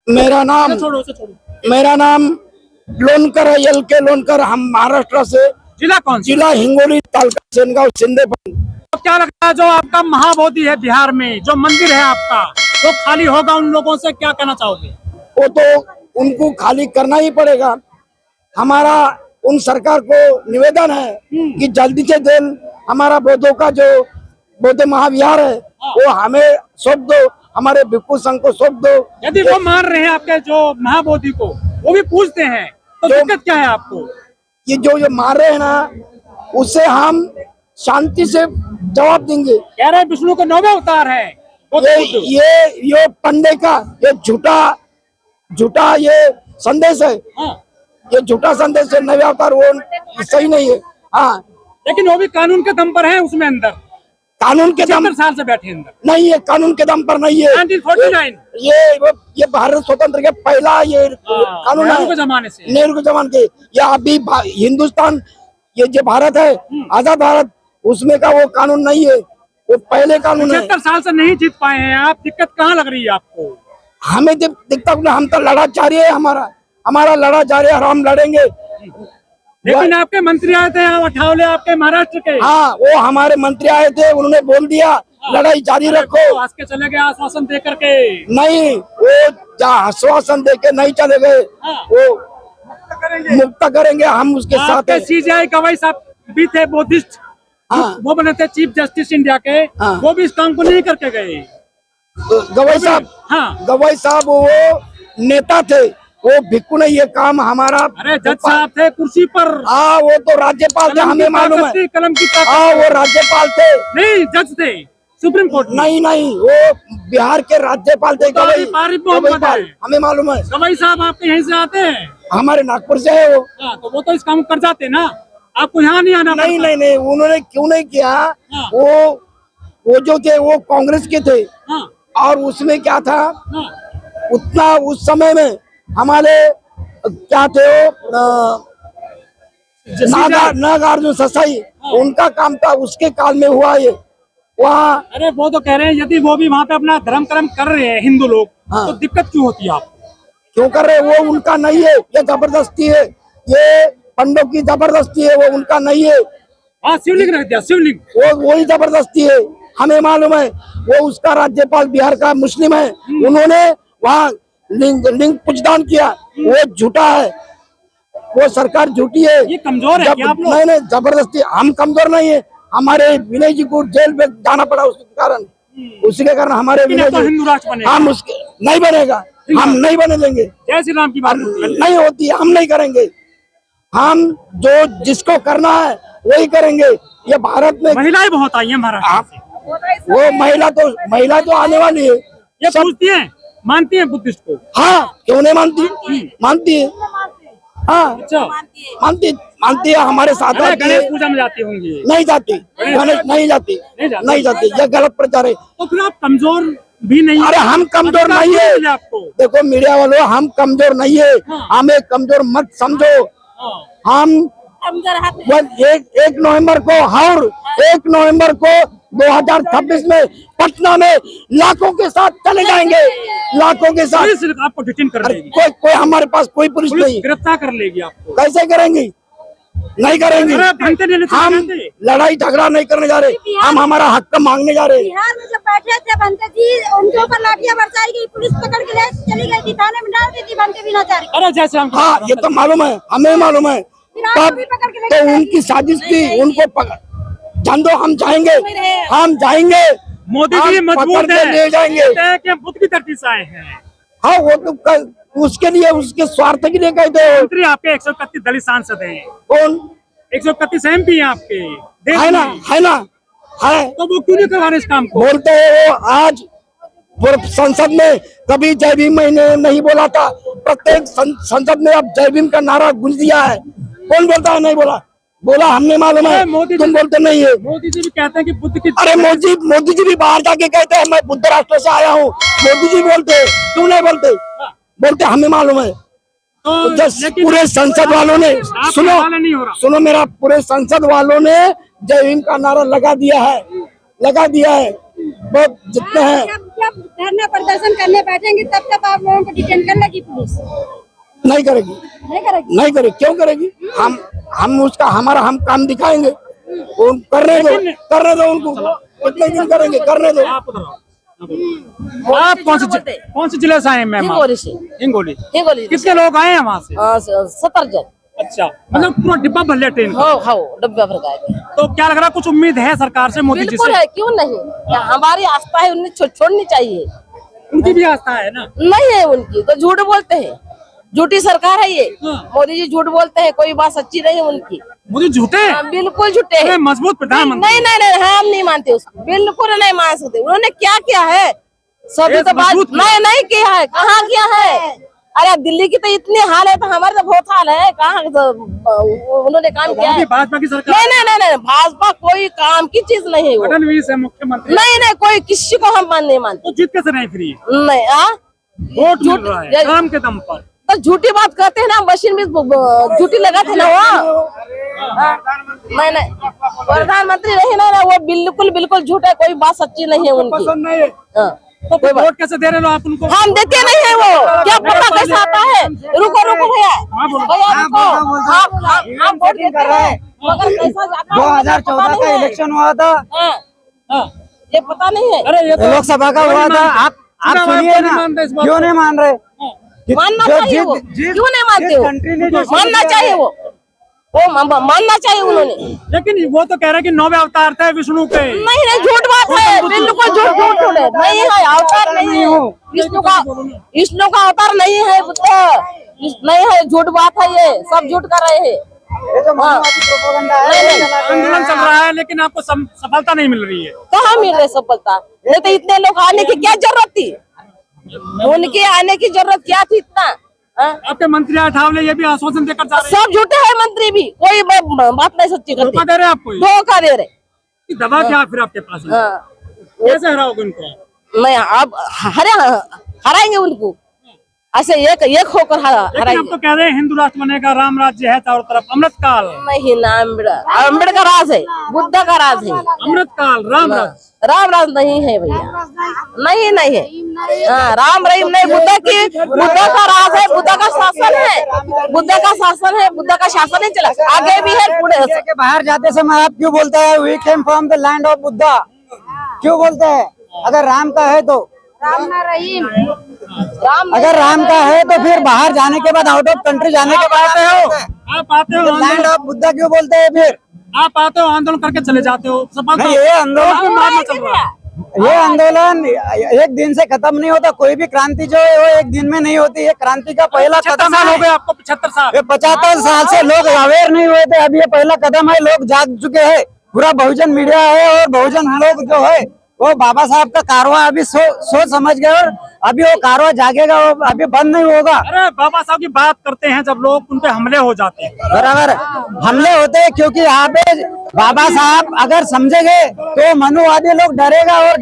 मेरा नाम मेरा नाम लोणकर है, LK लोणकर। हम महाराष्ट्र से। जिला कौन सा? जिला हिंगोली, तालुका सेनगांव, सिंधेपन। तो क्या लगता है जो आपका महाबोधि है बिहार में, जो मंदिर है आपका, वो खाली होगा, उन लोगों से क्या कहना चाहोगे? वो तो उनको खाली करना ही पड़ेगा। हमारा उन सरकार को निवेदन है कि जल्दी से जल्द हमारा बौद्धों का जो बौद्ध महाविहार है वो हमें सौंप दो, हमारे भिक्षु संघ को सौंप दो। यदि वो मान रहे हैं आपके जो महाबोधि को, वो भी पूछते हैं, तो दिक्कत क्या है आपको? ये जो मार रहे हैं ना, उससे हम शांति से जवाब देंगे। कह रहे विष्णु का 9वां अवतार है ये पंडे का ये झूठा ये संदेश है। ये झूठा संदेश है, 9वां अवतार वो सही नहीं है। हाँ, लेकिन वो भी कानून के दम पर है, उसमें अंदर कानून के दम 70 साल से बैठे अंदर नहीं है, कानून के दम पर नहीं है। 1949 ये भारत स्वतंत्र के पहला ये कानून है, नेहरू के जमाने से। नेहरू के जमाने के। ये अभी हिंदुस्तान, ये जो भारत है, आजाद भारत, उसमें का वो कानून नहीं है, वो पहले कानून है। 70 साल से नहीं जीत पाए हैं आप, दिक्कत कहाँ लग रही है आपको? हमें दिखता, हम तो लड़ा जारी है, हमारा लड़ा जारी है और हम लड़ेंगे। लेकिन आपके मंत्री आए थे यहाँ अठावले, आपके महाराष्ट्र के। हाँ, वो हमारे मंत्री आए थे, उन्होंने बोल दिया लड़ाई जारी रखो। आज के चले गए आश्वासन दे करके। नहीं, वो आश्वासन दे के नहीं चले गए, वो मुक्त करेंगे हम उसके साथ। CJI गवाई साहब भी थे बुद्धिस्ट, वो बने थे चीफ जस्टिस इंडिया के, वो भी इस काम को नहीं करके गए। गवाई साहब वो नेता थे, वो भिक्खु नहीं, ये काम हमारा। अरे जज साहब थे कुर्सी पर। हाँ, वो तो राज्यपाल थे, हमें मालूम है। कलम की हाँ, वो राज्यपाल थे। नहीं, जज थे सुप्रीम कोर्ट। नहीं, वो बिहार के राज्यपाल थे। हमें मालूम है। गवाई साहब आपके यहीं से आते हैं? हमारे नागपुर से है वो। तो वो तो इस काम कर जाते ना, आपको यहाँ नहीं आना? नहीं, उन्होंने क्यों नहीं किया? वो जो थे वो कांग्रेस के थे, और उसमें क्या था, उतना उस समय में हमारे क्या थे नागार्जुन ससाई, उनका काम था, उसके काल में हुआ ये वहाँ। अरे वो तो कह रहे हैं यदि वो भी वहाँ पे अपना धर्म कर्म कर रहे हैं हिंदू लोग, तो दिक्कत क्यों होती है आपको? क्यों कर रहे? वो उनका नहीं है, ये जबरदस्ती है, ये पंडों की जबरदस्ती है, वो उनका नहीं है। हाँ, शिवलिंग रख दिया, शिवलिंग, वो वही जबरदस्ती है, हमें मालूम है। वो उसका राज्यपाल बिहार का मुस्लिम है, उन्होंने वहाँ लिंग पुजदान किया, वो झूठा है, वो सरकार झूठी है। ये कमजोर है क्या आप लोग? नहीं, जबरदस्ती। हम कमजोर नहीं है, हमारे विनय जी को जेल में जाना पड़ा उसके कारण, उसी के कारण हमारे विनय जी, हिंदू राष्ट्र बनेगा। हम उसके नहीं बनेगा, हम नहीं बने देंगे। जय श्री राम की बात नहीं होती, हम नहीं करेंगे। हम जो जिसको करना है वही करेंगे। ये भारत में महिलाएं बहुत आई है महाराष्ट्र से। वो महिला तो आने वाली है। ये पूछती है, मानती है बुद्धिस्ट को? हाँ, क्यों नहीं मानती है। हाँ, अच्छा, मानती है, हमारे साथ। गणेश पूजा में जाती होंगी? नहीं जाती, गणेश नहीं जाती, ये गलत प्रचार है। तो फिर आप कमजोर भी नहीं? अरे हम कमजोर नहीं है, देखो मीडिया वालों, हम कमजोर नहीं है, हमें कमजोर मत समझो। हम 1 नवंबर को और 1 नवंबर को 2026 में पटना में लाखों के साथ चले जाएंगे, लाखों के साथ। पुलिस आपको डिटेन कर लेगी? कोई हमारे पास कोई पुलिस नहीं। गिरफ्तार कर लेगी आपको? कैसे करेंगी? नहीं करेंगी। हम लड़ाई झगड़ा नहीं करने जा रहे, हम हमारा हक मांगने जा रहे हैं। बिहार में जब बैठे थे भंते जी, उनके ऊपर लाठियां बरसाई गई, पुलिस पकड़ के ले चली गई थी, थाने में डाल दी थी भंते बिनाचारी। अरे जैसे हम, हाँ, ये तो मालूम है, हमें मालूम है। तब तो उनकी साजिश थी, उनको पकड़ जान दो, हम जाएंगे। मोदी जी मजबूर है, ले जाएंगे कि हम बुद्ध की धरती से आए हैं। हाँ, वो तो उसके लिए, उसके स्वार्थ के लिए कहते हैं। मंत्री आपके 131 दलित सांसद हैं। कौन? 131 MP है आपके देश है ना, है। तो वो क्यों नहीं करवा रहे इस काम को? बोलते हैं वो आज संसद में कभी जय भीम मैंने नहीं बोला था, प्रत्येक संसद में अब जय भीम का नारा गूंज दिया है। कौन बोलता है नहीं बोला हमने मालूम है, तुम बोलते नहीं है। मोदी जी भी कहते हैं कि बुद्ध की, अरे मोदी जी भी बाहर जाके कहते हैं मैं बुद्ध राष्ट्र से आया हूँ, मोदी जी बोलते, क्यों नहीं बोलते हमें मालूम है। तो पूरे संसद वालों ने सुनो मेरा, पूरे संसद वालों ने जय भीम का नारा लगा दिया है। बहुत जितने हैं जब धरना प्रदर्शन करने बैठेंगे तब आप लोगों को डिटेन कर लेगी पुलिस? नहीं करेगी, नहीं करेगी? नहीं करेगी। क्यों करेगी? हम उसका हम काम दिखाएंगे। वो करने दो उनको, कितने दिन करेंगे, करने दो। आप कौन से जिले से आए हैं मैम? हिंगोली से। हिंगोली। हिंगोली कितने लोग आए हैं वहाँ से? 70 जन। अच्छा, मतलब पूरा डिब्बा भर लिया ट्रेन का? हाँ, डब्बा भर गए। तो क्या लग रहा है, कुछ उम्मीद है सरकार से, मोदी जी बिल्कुल से? है, क्यों नहीं? हमारी आस्था है, उन्हें छोड़नी चाहिए। उनकी भी आस्था है ना? नहीं है उनकी, तो झूठ बोलते हैं, झूठी सरकार है ये। हाँ। मोदी जी झूठ बोलते हैं, कोई बात सच्ची नहीं है उनकी। मोदी झूठे हैं? हाँ, बिल्कुल झूठे हैं। मजबूत प्रधानमंत्री। नहीं नहीं नहीं, हम नहीं मानते उसको, बिल्कुल नहीं मान सकते। उन्होंने क्या किया है? सभी तो बात नहीं किया है। कहाँ किया है? अरे दिल्ली की तो इतनी हाल है, तो हमारे तो बहुत हाल है। कहाँ उन्होंने काम किया है? भाजपा की सरकार? नहीं, भाजपा कोई काम की चीज नहीं है वो। फडणवीस है मुख्यमंत्री। नहीं, कोई किसी को हम नहीं मानते। तो जीत कैसे नहीं फ्री? नहीं, वोट मिल रहा है काम के दम पर। तो झूठी बात करते हैं ना, मशीन में झूठी लगाते हैं ना वो। नहीं, प्रधानमंत्री नहीं ना, वो बिल्कुल झूठ है, कोई बात सच्ची नहीं है उनकी। तो कोई वोट कैसे दे रहे हो आप उनको? हम देते नहीं है वो, क्या पता कैसे आता है? रुको भैया, रुको। हम वोट देते हैं, मगर कैसा जाता है 2014 का इलेक्शन हुआ था, ये पता नहीं है। अरे ये तो लोकसभा का हुआ था। आप सुनिए ना, क्यों नहीं मान रहे? मानना चाहिए वो, क्यों नहीं मानते हो? मानना चाहिए वो मानना चाहिए उन्होंने। लेकिन वो तो कह रहे हैं कि 9वें अवतार थे विष्णु के। नहीं, झूठ बात है, बिल्कुल झूठ है। नहीं है, अवतार नहीं है विष्णु का अवतार नहीं है, बुद्ध नहीं है, झूठ बात है, ये सब झूठ कर रहे हैं। आंदोलन चल रहा है, लेकिन आपको सफलता नहीं मिल रही है। कहाँ मिल रही सफलता? नहीं तो इतने लोग आने की क्या जरूरत थी? उनके आने की जरूरत क्या थी इतना? आपके मंत्री अठावले ये भी आश्वासन देकर जा रहे हैं। सब झूठे हैं मंत्री भी, कोई बात नहीं सच्ची करते। धोखा दे रहे हैं आपको? धोखा दे रहे। दवा क्या फिर आपके पास है? कैसे हराओगे उनको? नहीं, आप हराएंगे उनको, ऐसे एक होकर हराएंगे। अब तो कह रहे हैं हिंदू राष्ट्र बनेगा, राम राज्य है चारों तरफ, अमृतकाल। नहीं ना, अम्बेडकर का राज है, बुद्ध का राज है। अमृतकाल राम राज नहीं है भैया, नहीं है। राम रहीम नहीं, बुद्ध का राज है, बुद्ध का शासन है, बुद्ध का शासन ही चला, आगे भी है पूरे। के बाहर जाते समय आप क्यों बोलते हैं we came from the land of Buddha? क्यों बोलते हैं? अगर राम का है तो अगर राम का है तो फिर बाहर जाने के बाद, आउट ऑफ कंट्री जाने के बाद आप आते हो लैंड ऑफ बुद्धा क्यों बोलते हैं? फिर आप आते हो, आंदोलन करके चले जाते हो। नहीं, ये आंदोलन मारना चल रहा है। ये आंदोलन एक दिन से खत्म नहीं होता। कोई भी क्रांति जो है वो एक दिन में नहीं होती है। क्रांति का पहला 75 कदम साल हो है। गए आपको? 75 साल? 75 साल से लोग अवेयर नहीं हुए थे, अब ये पहला कदम है, लोग जाग चुके हैं। पूरा बहुजन मीडिया है और बहुजन लोग जो है वो बाबा साहब का कारवा अभी सोच समझ गए, और अभी वो कारवा जागेगा, वो अभी बंद नहीं होगा। अरे बाबा साहब की बात करते हैं जब लोग, उन पे हमले हो जाते हैं। बराबर हमले होते हैं, क्योंकि यहाँ पे बाबा साहब अगर समझेंगे तो मनुवादी लोग डरेगा, और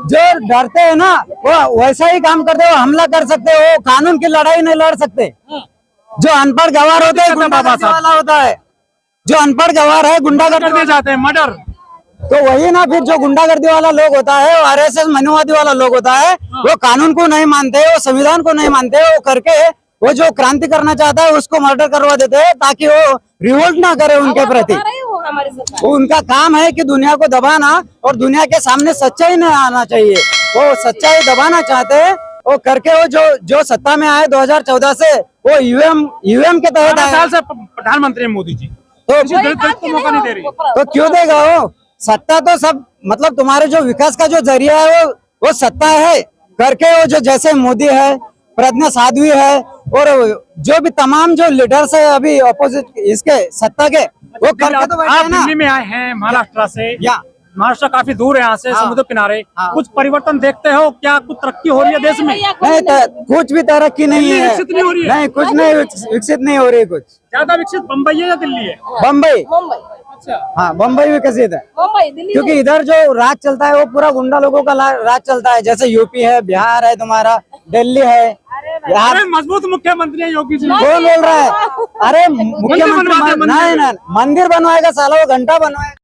जो डरते हैं ना वो वैसा ही काम करते हैं, वो हमला कर सकते हैं, वो कानून की लड़ाई नहीं लड़ सकते। जो अनपढ़ गवार होते हैं, गुंडागर्दी वाला होता है, जो अनपढ़ गवार है गुंडागर्दी कर जाते हैं, मर्डर। तो वही ना, फिर जो गुंडागर्दी वाला लोग होता है, वो आरएसएस मनुवादी वाला लोग होता है, वो कानून को नहीं मानते, वो संविधान को नहीं मानते, वो करके वो जो क्रांति करना चाहता है उसको मर्डर करवा देते हैं, ताकि वो रिवोल्ट ना करे उनके प्रति। वो उनका काम है कि दुनिया को दबाना, और दुनिया के सामने सच्चाई नहीं आना चाहिए। वो सच्चाई दबाना चाहते हैं, वो करके वो जो सत्ता में आए 2014 से, वो यूएम के तहत आए। साल से प्रधानमंत्री मोदी जी, तो मौका नहीं दे रही। तो क्यों देगा वो? सत्ता तो सब, मतलब तुम्हारे जो विकास का जो जरिया है वो सत्ता है करके, वो जो जैसे मोदी है, प्रज्ञा साध्वी है, और जो भी तमाम जो लीडर्स है अभी अपोजिट इसके सत्ता के, वो करके तो बैठे आप हैं ना। दिल्ली में आए हैं महाराष्ट्र से, या महाराष्ट्र काफी दूर है यहाँ से, समुद्र किनारे। कुछ परिवर्तन देखते हो क्या? कुछ तरक्की हो रही है देश में? नहीं, कुछ भी तरक्की नहीं है, विकसित नहीं हो रही है? नहीं, कुछ नहीं विकसित नहीं हो रही। कुछ ज्यादा विकसित बम्बई है या दिल्ली है? बम्बई, अच्छा, हाँ बम्बई विकसित है, क्योंकि इधर जो राज चलता है वो पूरा गुंडा लोगों का राज चलता है। जैसे यूपी है, बिहार है, तुम्हारा दिल्ली है। अरे मजबूत मुख्यमंत्री है योगी जी। कौन बोल रहा है? अरे मुख्यमंत्री नहीं, मंदिर बनवाएगा साला, वो घंटा बनवाएगा।